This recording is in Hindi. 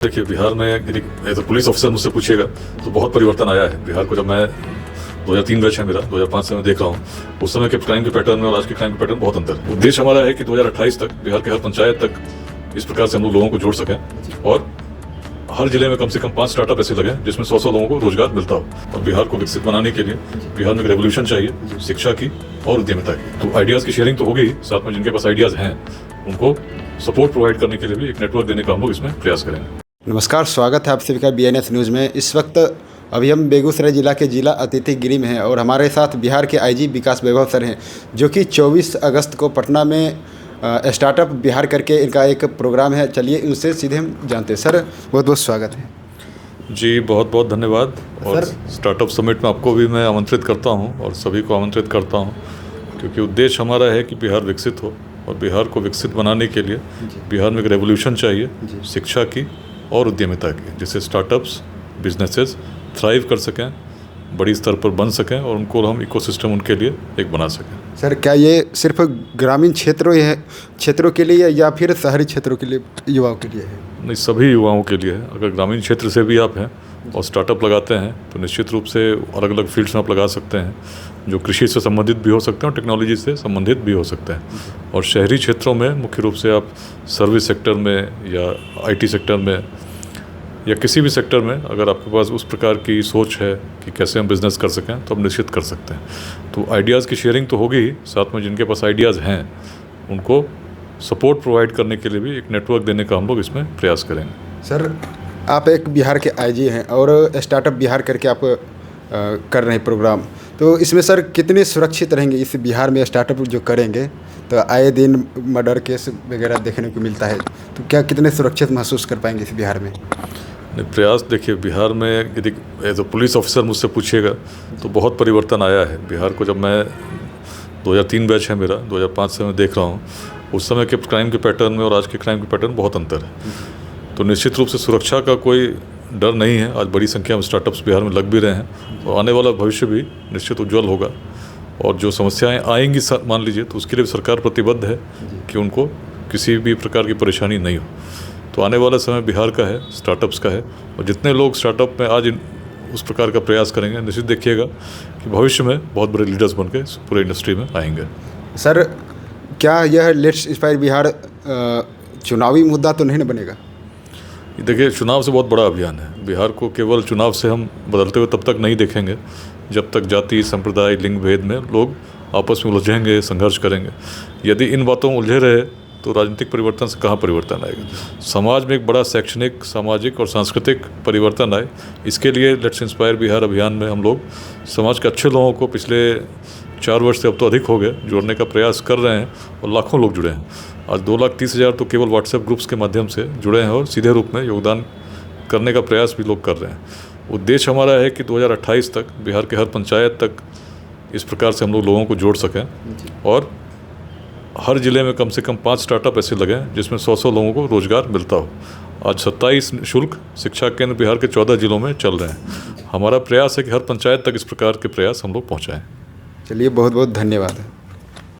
देखिए, बिहार में एज अ पुलिस ऑफिसर मुझसे पूछिएगा तो बहुत परिवर्तन आया है बिहार को। जब मैं 2003 बैच है मेरा, 2005 से मैं देख रहा हूँ, उस समय के क्राइम के पैटर्न में और आज के क्राइम के पैटर्न बहुत अंतर है। उद्देश्य हमारा है कि 2028 तक बिहार के हर पंचायत तक इस प्रकार से हम लोगों को जोड़ सकें और हर जिले में कम से कम 5 स्टार्टअप ऐसे लगे जिसमें 100 लोगों को रोजगार मिलता हो। और बिहार को विकसित बनाने के लिए बिहार में एक रेवोल्यूशन चाहिए, शिक्षा की और उद्यमिता की। तो आइडियाज़ की शेयरिंग तो होगी ही, साथ में जिनके पास आइडियाज़ हैं उनको सपोर्ट प्रोवाइड करने के लिए भी एक नेटवर्क देने का हम लोग इसमें प्रयास करेंगे। नमस्कार, स्वागत है आप सभी का BNS न्यूज़ में। इस वक्त अभी हम बेगूसराय जिला के जिला अतिथि गिरी में हैं और हमारे साथ बिहार के IG विकास वैभव सर हैं, जो कि 24 अगस्त को पटना में स्टार्टअप बिहार करके इनका एक प्रोग्राम है। चलिए उनसे सीधे हम जानते हैं। सर, बहुत बहुत स्वागत है। जी, बहुत बहुत धन्यवाद। और स्टार्टअप समिट में आपको भी मैं आमंत्रित करता हूं और सभी को आमंत्रित करता हूं, क्योंकि उद्देश्य हमारा है कि बिहार विकसित हो और बिहार को विकसित बनाने के लिए बिहार में एक रेवोल्यूशन चाहिए, शिक्षा की और उद्यमिता की, जिससे स्टार्टअप्स बिजनेसेस थ्राइव कर सकें, बड़ी स्तर पर बन सकें और उनको हम इकोसिस्टम उनके लिए एक बना सकें। सर, क्या ये सिर्फ ग्रामीण क्षेत्रों के लिए या फिर शहरी क्षेत्रों के लिए, युवाओं के लिए है? नहीं, सभी युवाओं के लिए है। अगर ग्रामीण क्षेत्र से भी आप हैं और स्टार्टअप लगाते हैं तो निश्चित रूप से अलग अलग फील्ड्स में आप लगा सकते हैं, जो कृषि से संबंधित भी हो सकते हैं और टेक्नोलॉजी से संबंधित भी हो सकते हैं। और शहरी क्षेत्रों में मुख्य रूप से आप सर्विस सेक्टर में या IT सेक्टर में या किसी भी सेक्टर में अगर आपके पास उस प्रकार की सोच है कि कैसे हम बिज़नेस कर सकें तो हम निश्चित कर सकते हैं। तो आइडियाज़ की शेयरिंग तो होगी ही, साथ में जिनके पास आइडियाज़ हैं उनको सपोर्ट प्रोवाइड करने के लिए भी एक नेटवर्क देने का हम लोग इसमें प्रयास करेंगे। सर, आप एक बिहार के IG हैं और स्टार्टअप बिहार करके आप कर रहे हैं प्रोग्राम, तो इसमें सर कितने सुरक्षित रहेंगे इस बिहार में स्टार्टअप जो करेंगे? तो आए दिन मर्डर केस वगैरह देखने को मिलता है, तो क्या कितने सुरक्षित महसूस कर पाएंगे इस बिहार में? प्रयास देखिए, बिहार में यदि एज अ पुलिस ऑफिसर मुझसे पूछिएगा तो बहुत परिवर्तन आया है बिहार को। जब मैं 2003 बैच है मेरा, 2005 से मैं देख रहा हूँ, उस समय के क्राइम के पैटर्न में और आज के क्राइम के पैटर्न बहुत अंतर है। तो निश्चित रूप से सुरक्षा का कोई डर नहीं है। आज बड़ी संख्या में स्टार्टअप्स बिहार में लग भी रहे हैं और आने वाला भविष्य भी निश्चित उज्ज्वल होगा। और जो समस्याएं आएंगी मान लीजिए, तो उसके लिए सरकार प्रतिबद्ध है कि उनको किसी भी प्रकार की परेशानी नहीं हो। तो आने वाला समय बिहार का है, स्टार्टअप्स का है, और जितने लोग स्टार्टअप में आज उस प्रकार का प्रयास करेंगे, निश्चित देखिएगा कि भविष्य में बहुत बड़े लीडर्स बन के पूरे इंडस्ट्री में आएंगे। सर, क्या यह लेट्स इंस्पायर बिहार चुनावी मुद्दा तो नहीं न बनेगा? देखिए, चुनाव से बहुत बड़ा अभियान है। बिहार को केवल चुनाव से हम बदलते हुए तब तक नहीं देखेंगे जब तक जाति, संप्रदाय, लिंग भेद में लोग आपस में उलझेंगे, संघर्ष करेंगे। यदि इन बातों में उलझे रहे तो राजनीतिक परिवर्तन से कहाँ परिवर्तन आएगा। समाज में एक बड़ा शैक्षणिक, सामाजिक और सांस्कृतिक परिवर्तन आए, इसके लिए लेट्स इंस्पायर बिहार अभियान में हम लोग समाज के अच्छे लोगों को पिछले 4 वर्ष से अब तो अधिक हो गए जोड़ने का प्रयास कर रहे हैं और लाखों लोग जुड़े हैं। आज 2,30,000 तो केवल व्हाट्सएप ग्रुप्स के माध्यम से जुड़े हैं और सीधे रूप में योगदान करने का प्रयास भी लोग कर रहे हैं। उद्देश्य हमारा है कि 2028 तक बिहार के हर पंचायत तक इस प्रकार से हम लोगों को जोड़ सकें और हर जिले में कम से कम 5 स्टार्टअप ऐसे लगें जिसमें 100 लोगों को रोजगार मिलता हो। आज 27 निःशुल्क शिक्षा केंद्र बिहार के 14 जिलों में चल रहे हैं। हमारा प्रयास है कि हर पंचायत तक इस प्रकार के प्रयास हम लोग पहुँचाएँ। चलिए, बहुत बहुत धन्यवाद।